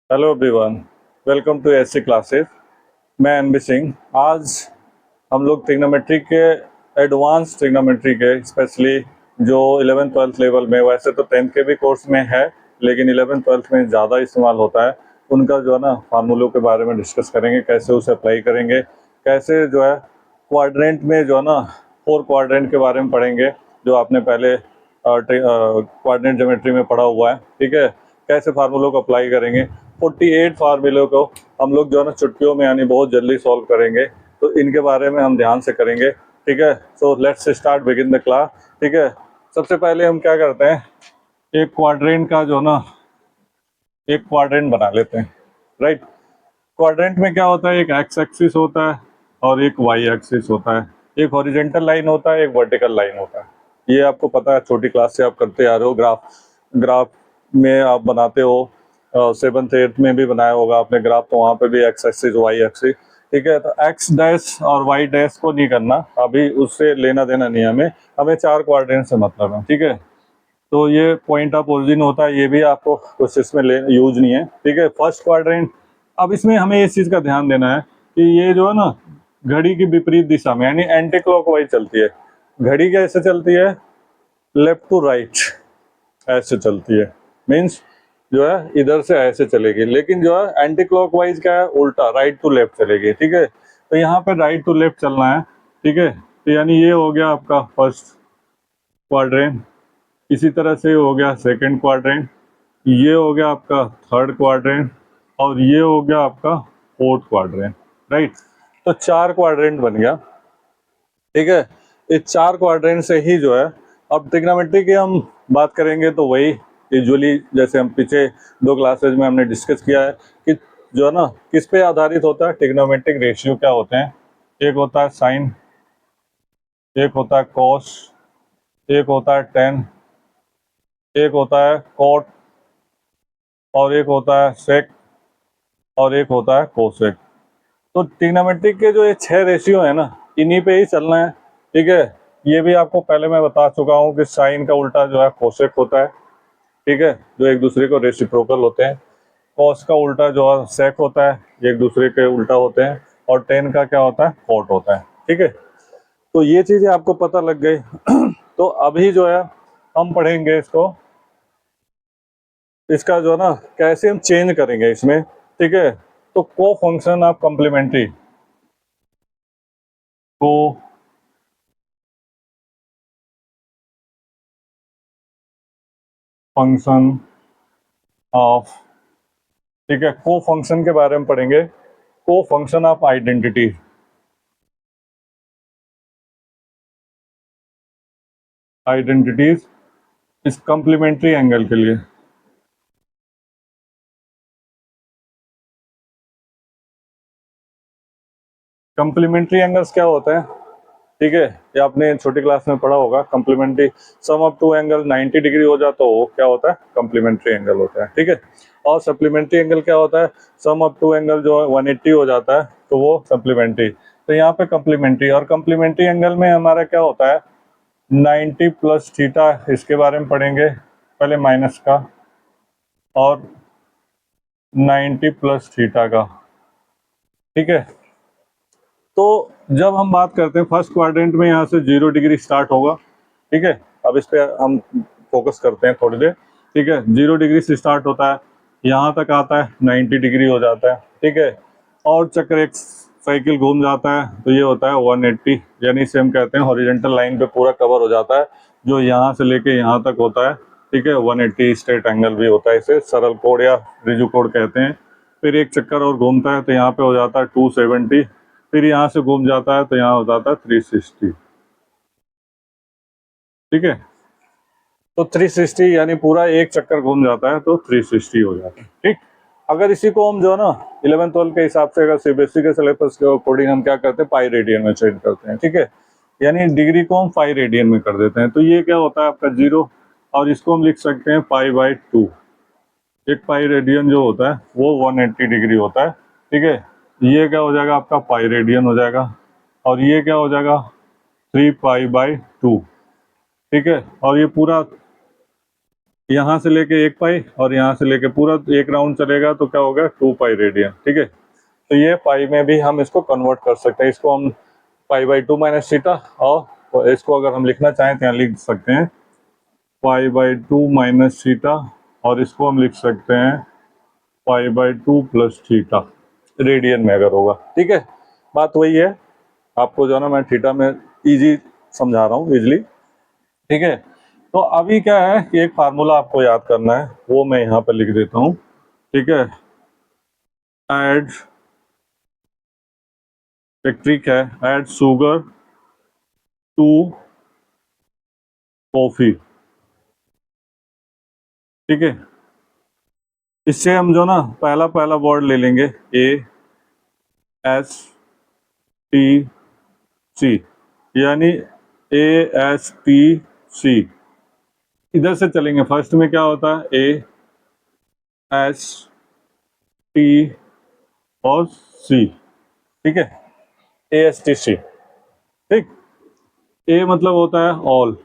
Hello everyone, welcome to SC classes. मैं NB Singh. आज हम लोग ट्रिग्नोमेट्री के एडवांस ट्रिग्नोमेट्री के स्पेशली जो 11th 12th लेवल में, वैसे तो 10th के भी कोर्स में है लेकिन 11th 12th में ज़्यादा इस्तेमाल होता है, उनका जो है ना फार्मूलों के बारे में डिस्कस करेंगे, कैसे उसे अप्लाई करेंगे, कैसे जो है क्वाड्रेंट में जो है ना 4 क्वाड्रेंट के बारे में पढ़ेंगे जो आपने पहले क्वाड्रेंट ज्योमेट्री में पढ़ा हुआ है। ठीक है, कैसे फार्मूलों को अप्लाई करेंगे। 48 फार्मूलों को हम लोग जो है ना चुटकियों में यानी बहुत जल्दी सॉल्व करेंगे, तो इनके बारे में हम ध्यान से करेंगे। ठीक है, so let's start begin the class. ठीक है, सबसे पहले हम क्या करते हैं, एक क्वाड्रेंट का जो ना एक क्वाड्रेंट बना लेते हैं। राइट, क्वाड्रेंट में क्या होता है, एक एक्स एक्सिस होता है और एक वाई एक्सिस होता है, एक हॉरिजेंटल लाइन होता है, एक वर्टिकल लाइन होता है। ये आपको पता है, छोटी क्लास से आप करते आ रहे हो। ग्राफ ग्राफ में आप बनाते हो, 7th 8th में भी बनाया होगा आपने ग्राफ, तो वहाँ पे भी एक्स एक्सिस वाई एक्सिस। ठीक है, तो एक्स डैश और वाई डैश को नहीं करना अभी, उससे लेना देना नहीं हमें हमें 4 क्वाड्रेंट से मतलब है। ठीक है, तो ये पॉइंट ऑफ ओरिजिन होता है, ये भी आपको कुछ इसमें यूज नहीं है। ठीक है, फर्स्ट क्वाड्रेंट। अब इसमें हमें इस चीज़ का ध्यान देना है कि ये जो है ना घड़ी की विपरीत दिशा में यानी एंटी क्लॉकवाइज चलती है। घड़ी कैसे चलती है, लेफ्ट टू राइट ऐसे चलती है, मीन्स जो है इधर से ऐसे चलेगी, लेकिन जो है एंटी क्लॉकवाइज क्या है, उल्टा राइट टू लेफ्ट चलेगी। ठीक है, तो यहाँ पे राइट टू लेफ्ट चलना है। ठीक है, तो यानी ये हो गया आपका फर्स्ट क्वाड्रेंट, इसी तरह से हो गया सेकंड क्वाड्रेंट, ये हो गया आपका थर्ड क्वाड्रेंट और ये हो गया आपका फोर्थ क्वाड्रेंट। राइट, तो 4 क्वाड्रेंट बन गया। ठीक है, इस 4 क्वाड्रेंट से ही जो है, अब ट्रिग्नोमेट्री की हम बात करेंगे तो वही यूजुअली जैसे हम पीछे 2 क्लासेज में हमने डिस्कस किया है कि जो है ना किस पे आधारित होता है, ट्रिग्नोमेट्रिक रेशियो क्या होते हैं। एक होता है साइन, एक होता है कॉस, एक होता है टेन, एक होता है कॉट और एक होता है सेक और एक होता है कोसेक। तो ट्रिग्नोमेट्रिक के जो ये 6 रेशियो है ना, इन्हीं पे ही चलना है। ठीक है, ये भी आपको पहले मैं बता चुका हूँ कि साइन का उल्टा जो है कोसेक होता है। ठीक है, जो एक दूसरे को रेसिप्रोकल होते हैं। कॉस का उल्टा जो है सेक होता है, ये एक दूसरे के उल्टा होते हैं। और टेन का क्या होता है, कॉट होता है। ठीक है, तो ये चीजें आपको पता लग गई। तो अभी जो है हम पढ़ेंगे इसको, इसका जो है ना कैसे हम चेंज करेंगे इसमें। ठीक है, तो को फंक्शन ऑफ कॉम्प्लीमेंट्री, को फंक्शन ऑफ, ठीक है, को फंक्शन के बारे में पढ़ेंगे, को फंक्शन ऑफ आइडेंटिटी। आइडेंटिटीज इस कॉम्प्लीमेंट्री एंगल के लिए। कॉम्प्लीमेंट्री एंगल्स क्या होता है, ठीक है, ये आपने छोटी क्लास में पढ़ा होगा। Complementary sum of two angle 90 degree हो जाता तो वो क्या होता है, कॉम्प्लीमेंट्री एंगल होता है। ठीक है, और सप्लीमेंट्री एंगल क्या होता है, सम ऑफ टू एंगल जो है 180 हो जाता है तो वो सप्लीमेंट्री। तो यहाँ पे कॉम्प्लीमेंट्री और कॉम्प्लीमेंट्री एंगल में हमारा क्या होता है, 90 प्लस थीटा, इसके बारे में पढ़ेंगे पहले माइनस का, और 90 प्लस थीटा का। ठीक है, तो जब हम बात करते हैं फर्स्ट क्वाड्रेंट में, यहाँ से 0 डिग्री स्टार्ट होगा। ठीक है, अब इस पे हम फोकस करते हैं थोड़ी देर। ठीक है, 0 डिग्री से स्टार्ट होता है, यहाँ तक आता है 90 डिग्री हो जाता है। ठीक है, और चक्कर एक साइकिल घूम जाता है तो ये होता है 180, यानी इसे हम कहते हैं हॉरिजेंटल लाइन पे पूरा कवर हो जाता है, जो यहाँ से लेके यहाँ तक होता है। ठीक है, 180 स्ट्रेट एंगल भी होता है, इसे सरल कोड या रिजू कोड कहते हैं। फिर एक चक्कर और घूमता है तो यहाँ पे हो जाता है 270, फिर यहाँ से घूम जाता है तो यहाँ हो जाता है 360। ठीक है, तो 360 यानी पूरा एक चक्कर घूम जाता है तो 360 हो जाता है। ठीक, अगर इसी को हम जो है ना 11th 12th के हिसाब से, अगर सीबीएसई के सिलेबस के अकॉर्डिंग हम क्या करते हैं, पाई रेडियन में चेंज करते हैं। ठीक है, यानी डिग्री को हम पाई रेडियन में कर देते हैं, तो ये क्या होता है आपका 0, और इसको हम लिख सकते हैं पाई/2। एक पाई रेडियन जो होता है वो 180 डिग्री होता है। ठीक है, ये क्या हो जाएगा आपका पाई रेडियन हो जाएगा, और ये क्या हो जाएगा 3 पाई/2। ठीक है, और ये पूरा यहाँ से लेके 1 पाई और यहाँ से लेके पूरा एक राउंड चलेगा तो क्या होगा 2 पाई रेडियन। ठीक है, तो ये पाई में भी हम इसको कन्वर्ट कर सकते हैं। इसको हम पाई/2 माइनस थीटा, और इसको अगर हम लिखना चाहें तो यहाँ लिख सकते हैं पाई/2 माइनस थीटा, और इसको हम लिख सकते हैं पाई/2 प्लस थीटा रेडियन में अगर होगा। ठीक है, बात वही है, आपको जो है ना मैं थीटा में इजी समझा रहा हूँ, इजली। ठीक है, तो अभी क्या है कि एक फार्मूला आपको याद करना है, वो मैं यहाँ पर लिख देता हूँ। ठीक है, ऐड, एक ट्रिक है, ऐड शुगर टू कॉफी। ठीक है, इससे हम जो ना पहला पहला वर्ड ले लेंगे ASTC, यानी ASTC। इधर से चलेंगे, फर्स्ट में क्या होता है AST और C। ठीक है, ASTC। ठीक, ए मतलब होता है ऑल,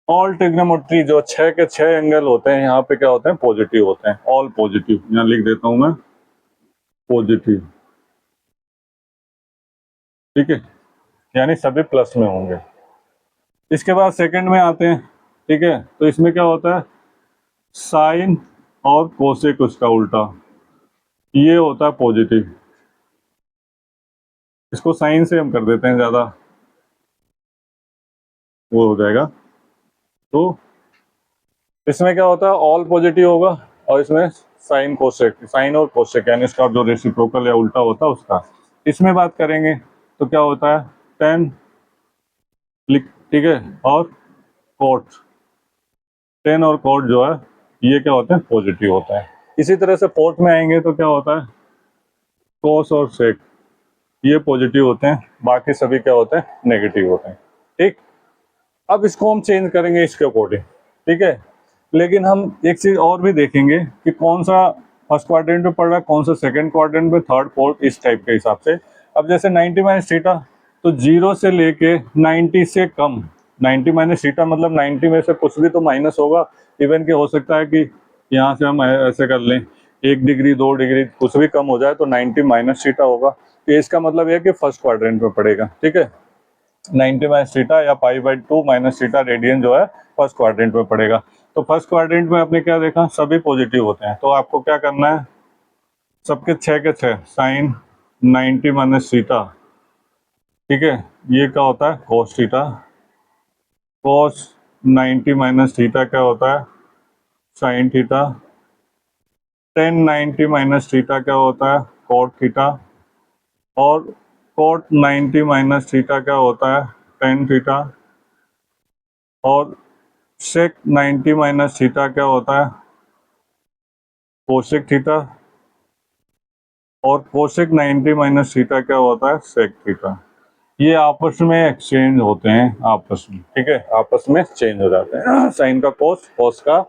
ऑल ट्रिग्नोमेट्री जो 6 के 6 एंगल होते हैं यहाँ पे क्या होते हैं, पॉजिटिव होते हैं, ऑल पॉजिटिव। यहाँ लिख देता हूं मैं पॉजिटिव। ठीक है, यानी सभी प्लस में होंगे। इसके बाद सेकंड में आते हैं। ठीक है, तो इसमें क्या होता है, साइन और कोसेक उसका उल्टा, ये होता है पॉजिटिव। इसको साइन से हम कर देते हैं, ज्यादा वो हो जाएगा। तो इसमें क्या होता है, ऑल पॉजिटिव होगा, और इसमें साइन कोसेक, साइन और कोसेक यानी इसका जो रेसिप्रोकल या उल्टा होता है उसका। इसमें बात करेंगे तो क्या होता है, टेन। ठीक है, और कोट, टेन और कोट जो है ये क्या होते हैं, पॉजिटिव होता है। इसी तरह से फोर्थ में आएंगे तो क्या होता है, कोस और सेक, ये पॉजिटिव होते हैं, बाकी सभी क्या होते हैं, नेगेटिव होते हैं। ठीक, अब इसको हम चेंज करेंगे इसके अकॉर्डिंग। ठीक है, लेकिन हम एक चीज और भी देखेंगे कि कौन सा फर्स्ट क्वाड्रेंट में पड़ रहा है, कौन सा सेकंड क्वाड्रेंट में, थर्ड फोर्थ, इस टाइप के हिसाब से। अब जैसे 90 माइनस थीटा, तो 0 से लेके 90 से कम, 90 माइनस थीटा मतलब 90 में से कुछ भी तो माइनस होगा। इवन कि हो सकता है कि यहाँ से हम ऐसे कर लें 1 डिग्री 2 डिग्री कुछ भी कम हो जाए तो 90 माइनस थीटा होगा। तो इसका मतलब है कि फर्स्ट क्वाड्रेंट में पड़ेगा। ठीक है, 90 माइनस थीटा या पाई/2 माइनस थीटा रेडियन जो है फर्स्ट क्वाड्रेंट में पड़ेगा। तो फर्स्ट क्वाड्रेंट में आपने क्या देखा, सभी पॉजिटिव होते हैं। तो आपको क्या करना है, सबके 6 के 6 साइन 90 माइनस थीटा। ठीक है, ये क्या होता है, कोस थीटा। कोस 90 माइनस थीटा क्या होता है, sine theta. Ten 90 minus theta क्या होता है, कोट थीटा। और कोट 90 माइनस थीटा क्या होता है, टेन थीटा। और सेक 90 माइनस थीटा क्या होता है, कोसेक थीटा। और कोसेक 90 माइनस थीटा क्या होता है, सेक थीटा। ये आपस में एक्सचेंज होते हैं, आपस में। ठीक है, आपस में चेंज हो जाते हैं, साइन का कोस, कोस का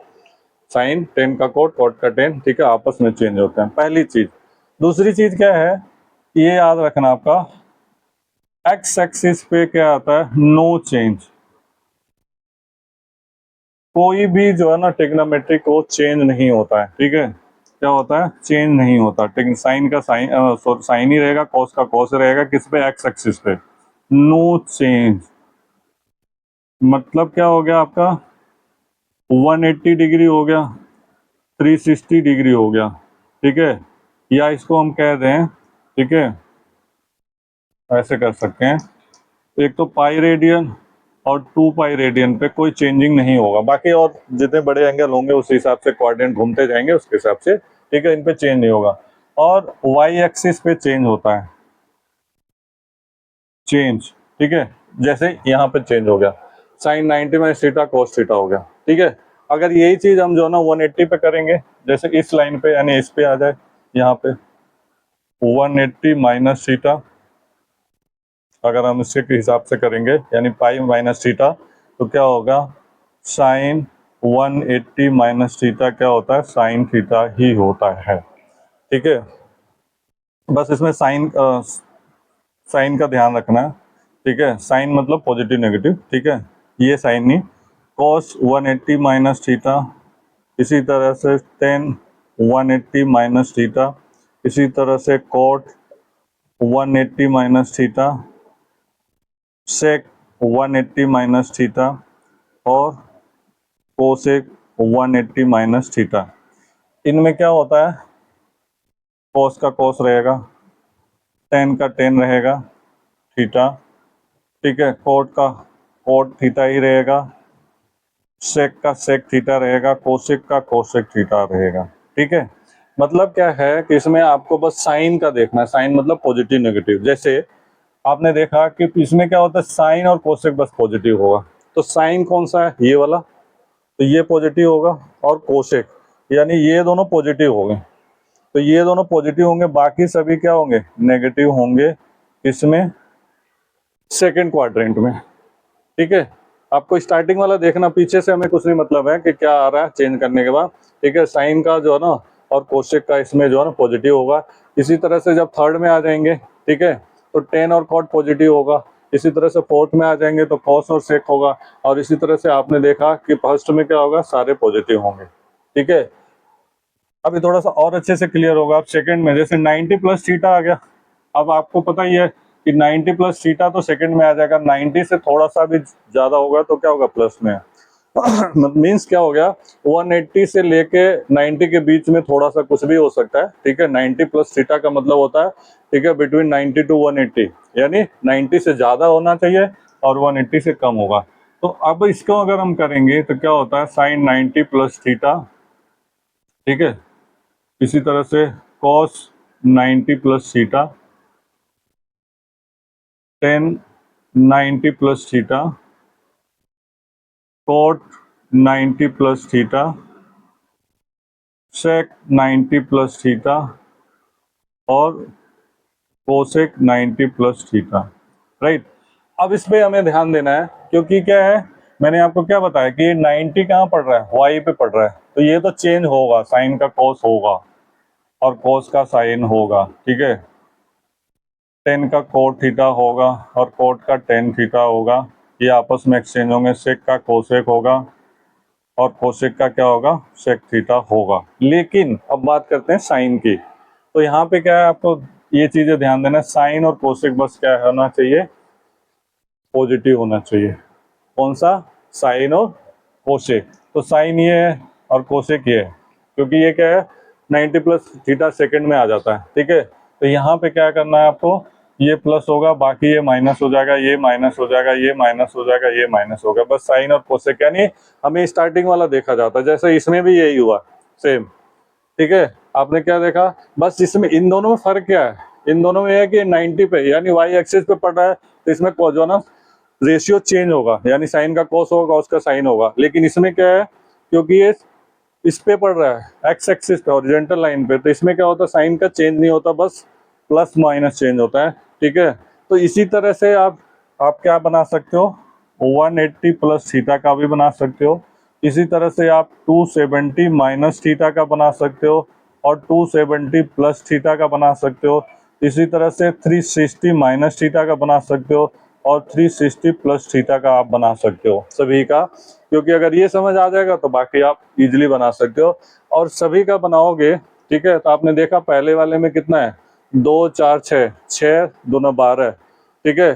साइन, टेन का कोट, कोट का टेन। ठीक है, आपस में चेंज होते हैं, पहली चीज। दूसरी चीज क्या है, ये याद रखना आपका, एक्स एक्सिस पे क्या आता है, नो चेंज। कोई भी जो है ना ट्रिग्नोमेट्री को चेंज नहीं होता है। ठीक है, क्या होता है, चेंज नहीं होता। साइन का साइन, साइन ही रहेगा, कॉस का कॉस रहेगा, किस पे, एक्स एक्सिस पे, नो चेंज। मतलब क्या हो गया आपका, 180 डिग्री हो गया, 360 डिग्री हो गया। ठीक है, या इसको हम कह दें, ठीक है, ऐसे कर सकते हैं, एक तो पाई रेडियन और 2 पाई रेडियन पे कोई चेंजिंग नहीं होगा। बाकी और जितने बड़े एंगल होंगे उस हिसाब से क्वाड्रेंट घूमते जाएंगे उसके हिसाब से। ठीक है, इन पे चेंज नहीं होगा। और वाई एक्सिस पे चेंज होता है, चेंज। ठीक है, जैसे यहाँ पे चेंज हो गया, sine 90 minus theta cos theta हो गया। ठीक है, अगर यही चीज हम जो है ना 180 पे करेंगे, जैसे इस लाइन पे यानी इस पे आ जाए, यहाँ पे 180 माइनस थीटा, अगर हम इसके हिसाब से करेंगे यानी पाई माइनस थीटा, तो क्या होगा, साइन 180 माइनस थीटा क्या होता है, साइन थीटा ही होता है। ठीक है, बस इसमें साइन साइन का ध्यान रखना है। ठीक है, साइन मतलब पॉजिटिव नेगेटिव। ठीक है, ये साइन नहीं, cos 180 माइनस थीटा, इसी तरह से tan 180 माइनस थीटा, इसी तरह से cot 180 minus theta, sec 180 minus theta और कोसेक 180 माइनस थीटा। इनमें क्या होता है, कॉस का कॉस रहेगा, टेन का टेन रहेगा थीटा, ठीक है, कोट का कोट थीटा ही रहेगा, सेक का सेक थीटा रहेगा, कोसेक का कोसेक थीटा रहेगा। ठीक है, मतलब क्या है कि इसमें आपको बस साइन का देखना है, साइन मतलब पॉजिटिव नेगेटिव। जैसे आपने देखा कि इसमें क्या होता है, साइन और कोसेक बस पॉजिटिव होगा, तो साइन कौन सा है, ये वाला, तो ये पॉजिटिव होगा, और कोसेक यानी ये दोनों पॉजिटिव होंगे, तो ये दोनों पॉजिटिव होंगे, बाकी सभी क्या होंगे, नेगेटिव होंगे, इसमें सेकेंड क्वाड्रेंट में। ठीक है, आपको स्टार्टिंग वाला देखना, पीछे से हमें कुछ नहीं मतलब है कि क्या आ रहा है चेंज करने के बाद। ठीक है, साइन का जो है ना और कोसेक का इसमें जो है ना पॉजिटिव होगा। इसी तरह से जब थर्ड में आ जाएंगे, ठीक है, तो टेन और कॉट पॉजिटिव होगा। इसी तरह से फोर्थ में आ जाएंगे तो कॉस और सेक होगा, और इसी तरह से आपने देखा कि फर्स्ट में क्या होगा, सारे पॉजिटिव होंगे। ठीक है, अभी थोड़ा सा और अच्छे से क्लियर होगा। अब सेकंड में जैसे 90 प्लस थीटा आ गया, अब आपको पता ही है कि 90 प्लस थीटा तो सेकंड में आ जाएगा, 90 से थोड़ा सा भी ज्यादा होगा तो क्या होगा, प्लस में। मीन्स क्या हो गया, 180 से लेके 90 के बीच में थोड़ा सा कुछ भी हो सकता है। ठीक है, 90 प्लस थीटा का मतलब होता है, ठीक है, बिटवीन 90 टू 180, यानी 90 से ज्यादा होना चाहिए और 180 से कम होगा। तो अब इसको अगर हम करेंगे तो क्या होता है, साइन 90 प्लस थीटा, ठीक है, इसी तरह से cos 90 plus theta, tan 90 plus theta, cot 90 plus theta, sec 90 plus theta और cosec 90 प्लस थीटा। राइट, अब इस पे हमें ध्यान देना है, क्योंकि क्या है, मैंने आपको क्या बताया कि 90 कहाँ पड़ रहा है, y पे पड़ रहा है, तो ये तो चेंज होगा, साइन का cos होगा और cos का साइन होगा। ठीक है, टेन का कोट थीटा होगा और कोट का टेन थीटा होगा, ये आपस में एक्सचेंज होंगे, सेक का कोसेक होगा और कोसेक का क्या होगा, सेक थीटा होगा। लेकिन अब बात करते हैं साइन की, तो यहाँ पे क्या है, आपको ये चीजें ध्यान देना, साइन और कोसेक बस क्या होना चाहिए, पॉजिटिव होना चाहिए। कौन सा, साइन और कोसेक, तो साइन ये है और कोसेक ये है, क्योंकि ये क्या है, 90 प्लस थीटा सेकंड में आ जाता है। ठीक है, तो यहाँ पे क्या करना है आपको, ये प्लस होगा, बाकी ये माइनस हो जाएगा, ये माइनस हो जाएगा, ये माइनस हो जाएगा, ये माइनस होगा, बस साइन और कोसेक, यानी हमें स्टार्टिंग वाला देखा जाता है, जैसे इसमें भी यही हुआ सेम। ठीक है, आपने क्या देखा, बस इसमें इन दोनों में फर्क क्या है, इन दोनों में है कि 90 पे यानी वाई एक्सिस पे पड़ रहा है, तो इसमें जो ना रेशियो चेंज होगा, यानी साइन का कॉस होगा, उसका साइन होगा। लेकिन इसमें क्या है, क्योंकि ये इस पे पड़ रहा है एक्स एक्सिस पे, ओरिजेंटल लाइन पे, तो इसमें क्या होता है, साइन का चेंज नहीं होता, बस प्लस माइनस चेंज होता है। ठीक है, तो इसी तरह से आप क्या बना सकते हो, 180 प्लस थीटा का भी बना सकते हो, इसी तरह से आप 270 माइनस थीटा का बना सकते हो और 270 प्लस थीटा का बना सकते हो, इसी तरह से 360 माइनस थीटा का बना सकते हो और 360 प्लस थीटा का आप बना सकते हो सभी का। क्योंकि अगर ये समझ आ जाएगा तो बाकी आप इजीली बना सकते हो, और सभी का बनाओगे। ठीक है, तो आपने देखा पहले वाले में कितना है, 2 4 6, 6 2 12। ठीक है,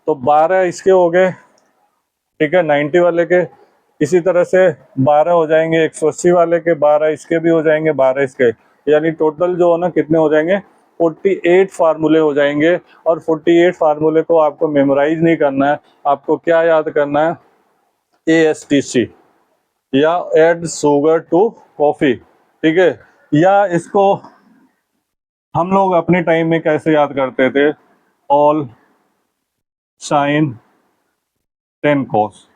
तो 12 इसके हो गए, ठीक है, 90 वाले के, इसी तरह से 12 हो जाएंगे 180 वाले के, 12 इसके भी हो जाएंगे, 12 इसके, यानी टोटल जो है ना कितने हो जाएंगे, 48 फार्मूले हो जाएंगे। और 48 फार्मूले को आपको मेमोराइज नहीं करना है, आपको क्या याद करना है, ASTC या एड शुगर टू कॉफी। ठीक है, या इसको हम लोग अपने टाइम में कैसे याद करते थे, ऑल साइन 10 कॉस,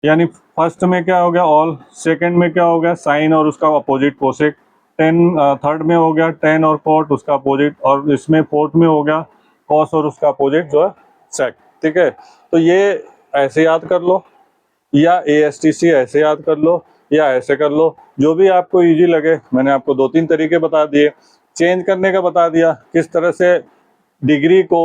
यानी फर्स्ट में क्या हो गया ऑल, सेकंड में क्या हो गया साइन और उसका अपोजिट कोसेक, 10 थर्ड में हो गया टेन और कॉट उसका अपोजिट, और इसमें फोर्थ में हो गया कॉस और उसका अपोजिट जो है सेक। ठीक है, तो ये ऐसे याद कर लो, या ASTC ऐसे याद कर लो, या ऐसे कर लो, जो भी आपको इजी लगे। मैंने आपको 2-3 तरीके बता दिए, चेंज करने का बता दिया, किस तरह से डिग्री को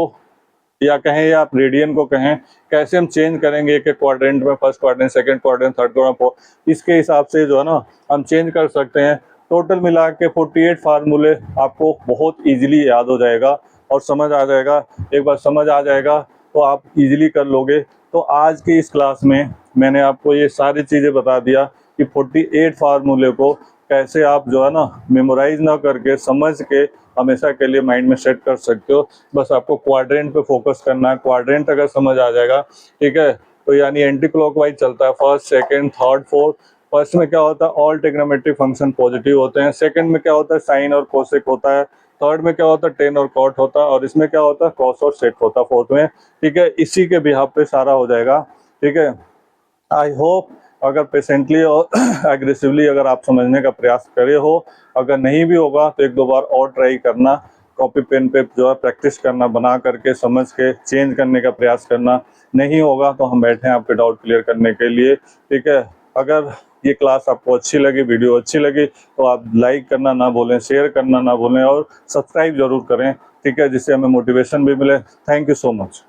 या कहें या आप रेडियन को कहें, कैसे हम चेंज करेंगे एक एक क्वाड्रेंट में, first quadrant, second quadrant, third quadrant, इसके हिसाब से जो है ना हम चेंज कर सकते हैं। टोटल मिला के 48 फार्मूले आपको बहुत इजीली याद हो जाएगा और समझ आ जाएगा। एक बार समझ आ जाएगा तो आप इजीली कर लोगे। तो आज की इस क्लास में मैंने आपको ये सारी चीज़ें बता दिया कि 48 फार्मूले को कैसे आप जो है ना मेमोराइज ना करके समझ के हमेशा के लिए माइंड में सेट कर सकते हो। बस आपको क्वाड्रेंट पे फोकस करना है। क्वाड्रेंट अगर समझ आ जाएगा, ठीक है, तो यानी एंटी क्लॉकवाइज चलता है, first, second, third, fourth. First में क्या होता है, ऑल ट्रिग्नोमेट्रिक फंक्शन पॉजिटिव होते हैं। सेकंड में क्या होता है, साइन और कोसेक होता है। थर्ड में क्या होता है, टेन और कॉट होता है। और इसमें क्या होता है, कॉस और सेक होता है फोर्थ में। ठीक है, इसी के बिहाफ पे सारा हो जाएगा। ठीक है, आई होप अगर पेशेंटली और एग्रेसिवली अगर आप समझने का प्रयास करे हो, अगर नहीं भी होगा तो एक दो बार और ट्राई करना, कॉपी पेन पे जो है प्रैक्टिस करना, बना करके समझ के चेंज करने का प्रयास करना। नहीं होगा तो हम बैठे हैं आपके डाउट क्लियर करने के लिए। ठीक है, अगर ये क्लास आपको अच्छी लगी, वीडियो अच्छी लगी, तो आप लाइक करना ना भूलें, शेयर करना ना भूलें और सब्सक्राइब जरूर करें। ठीक है, जिससे हमें मोटिवेशन भी मिले। Thank you so much.